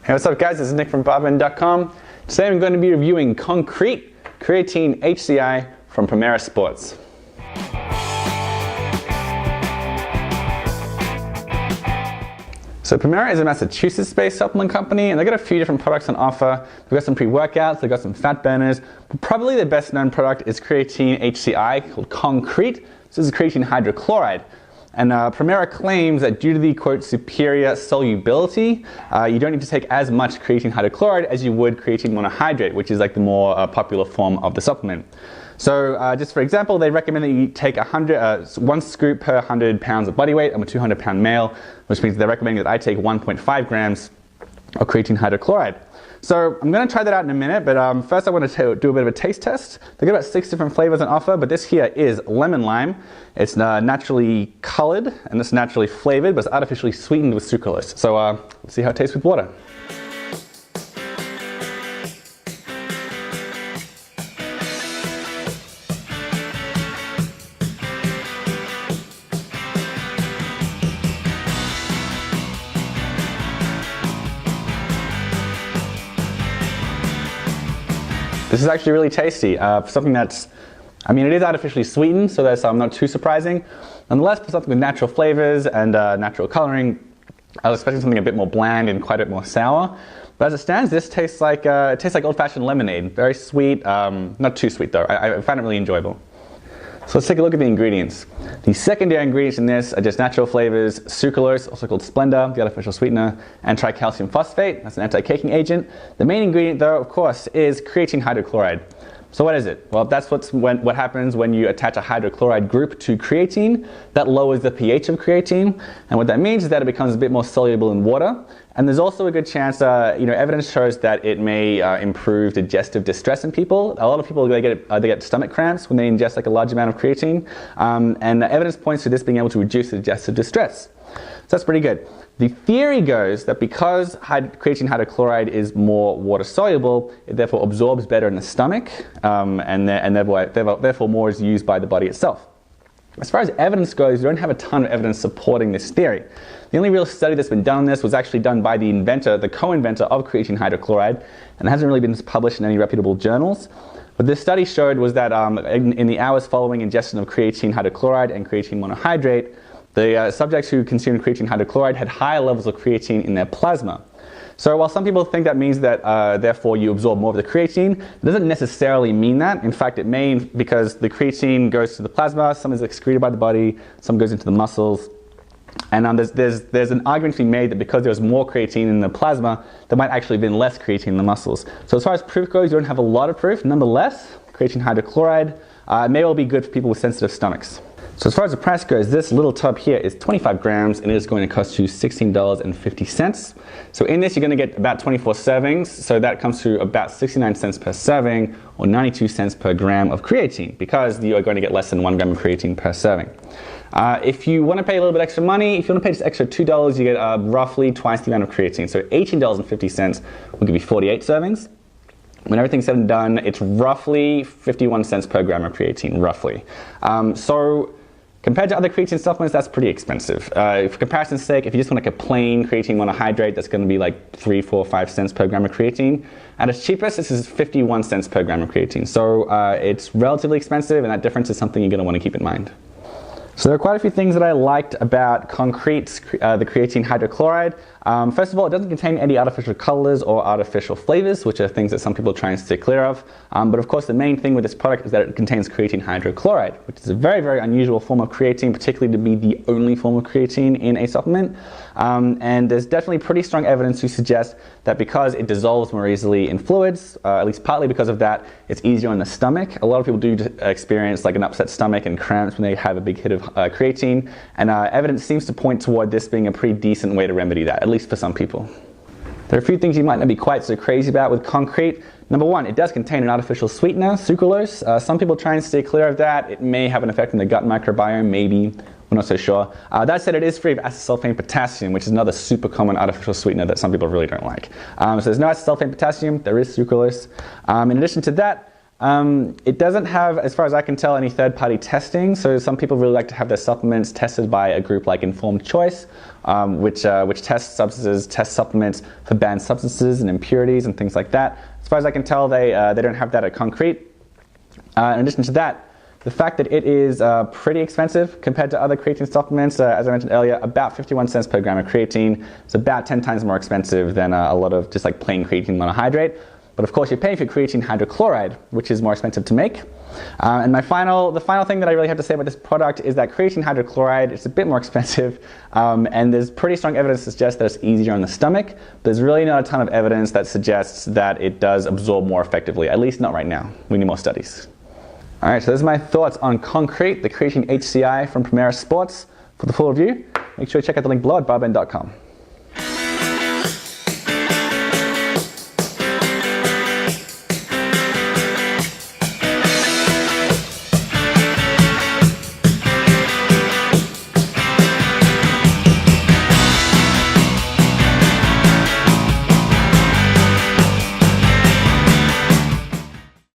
Hey, what's up guys, this is Nick from barman.com. Today I'm going to be reviewing CON-CRÈT Creatine HCl from Primeira Sports. So Primeira is a Massachusetts-based supplement company, and they've got a few different products on offer. They've got some pre-workouts, they've got some fat burners, but probably their best known product is Creatine HCl, called CON-CRÈT. This is creatine hydrochloride. And Primeira claims that due to the, quote, superior solubility, you don't need to take as much creatine hydrochloride as you would creatine monohydrate, which is like the more popular form of the supplement. So just for example, they recommend that you take 1 scoop per 100 pounds of body weight. I'm a 200-pound male, which means they're recommending that I take 1.5 grams of creatine hydrochloride. So I'm going to try that out in a minute, but first I want to do a bit of a taste test. They've got about 6 different flavors on offer, but this here is lemon lime. It's naturally colored and it's naturally flavored, but it's artificially sweetened with sucralose. So let's see how it tastes with water. This is actually really tasty. For something that's, it is artificially sweetened, so that's not too surprising. Nonetheless, for something with natural flavors and natural coloring, I was expecting something a bit more bland and quite a bit more sour. But as it stands, this tastes like old-fashioned lemonade. Very sweet, not too sweet though. I find it really enjoyable. So let's take a look at the ingredients. The secondary ingredients in this are just natural flavors, sucralose, also called Splenda, the artificial sweetener, and tricalcium phosphate, that's an anti-caking agent. The main ingredient though, of course, is creatine hydrochloride. So what is it? Well, that's what happens when you attach a hydrochloride group to creatine. That lowers the pH of creatine, and what that means is that it becomes a bit more soluble in water. And there's also a good chance, evidence shows that it may improve digestive distress in people. A lot of people, they get stomach cramps when they ingest like a large amount of creatine, and evidence points to this being able to reduce the digestive distress. So that's pretty good. The theory goes that because creatine hydrochloride is more water soluble, it therefore absorbs better in the stomach, and therefore more is used by the body itself. As far as evidence goes, we don't have a ton of evidence supporting this theory. The only real study that's been done on this was actually done by the inventor, the co-inventor of creatine hydrochloride, and it hasn't really been published in any reputable journals. What this study showed was that in the hours following ingestion of creatine hydrochloride and creatine monohydrate, the subjects who consumed creatine hydrochloride had higher levels of creatine in their plasma. So while some people think that means that therefore you absorb more of the creatine, it doesn't necessarily mean that. In fact, it may, because the creatine goes to the plasma, some is excreted by the body, some goes into the muscles. And there's an argument to be made that because there was more creatine in the plasma, there might actually have been less creatine in the muscles. So as far as proof goes, you don't have a lot of proof. Nonetheless, creatine hydrochloride may well be good for people with sensitive stomachs. So as far as the price goes, this little tub here is 25 grams and it is going to cost you $16.50. So in this you're going to get about 24 servings, so that comes to about 69 cents per serving or 92 cents per gram of creatine, because you are going to get less than 1 gram of creatine per serving. If you want to pay a little bit extra money, if you want to pay just extra $2, you get roughly twice the amount of creatine. So $18.50 will give you 48 servings. When everything's said and done, it's roughly 51 cents per gram of creatine, roughly. So compared to other creatine supplements, that's pretty expensive. For comparison's sake, if you just want like a plain creatine monohydrate, that's going to be like 3, 4, 5 cents per gram of creatine. At its cheapest, this is 51 cents per gram of creatine. So it's relatively expensive, and that difference is something you're going to want to keep in mind. So there are quite a few things that I liked about CON-CRÈT's the creatine hydrochloride. First of all, it doesn't contain any artificial colors or artificial flavors, which are things that some people try and stay clear of. But of course, the main thing with this product is that it contains creatine hydrochloride, which is a very, very unusual form of creatine, particularly to be the only form of creatine in a supplement. And there's definitely pretty strong evidence to suggest that because it dissolves more easily in fluids, at least partly because of that, it's easier on the stomach. A lot of people do experience like an upset stomach and cramps when they have a big hit of creatine, and evidence seems to point toward this being a pretty decent way to remedy that, at least for some people. There are a few things you might not be quite so crazy about with CON-CRÈT. Number one, it does contain an artificial sweetener, sucralose. Some people try and stay clear of that. It may have an effect on the gut microbiome, maybe. We're not so sure. That said, it is free of acesulfame potassium, which is another super common artificial sweetener that some people really don't like. So there's no acesulfame potassium, there is sucralose. In addition to that, It doesn't have, as far as I can tell, any third-party testing. So some people really like to have their supplements tested by a group like Informed Choice, which tests supplements for banned substances and impurities and things like that. As far as I can tell, they don't have that at CON-CRÈT. In addition to that, the fact that it is pretty expensive compared to other creatine supplements, as I mentioned earlier, about 51 cents per gram of creatine. It's about 10 times more expensive than a lot of just like plain creatine monohydrate. But of course, you're paying for creatine hydrochloride, which is more expensive to make. And the final thing that I really have to say about this product is that creatine hydrochloride is a bit more expensive, and there's pretty strong evidence to suggest that it's easier on the stomach. But there's really not a ton of evidence that suggests that it does absorb more effectively, at least not right now. We need more studies. All right, so those are my thoughts on CON-CRÈT, the creatine HCl from Primeira Sports. For the full review, make sure to check out the link below at barbend.com.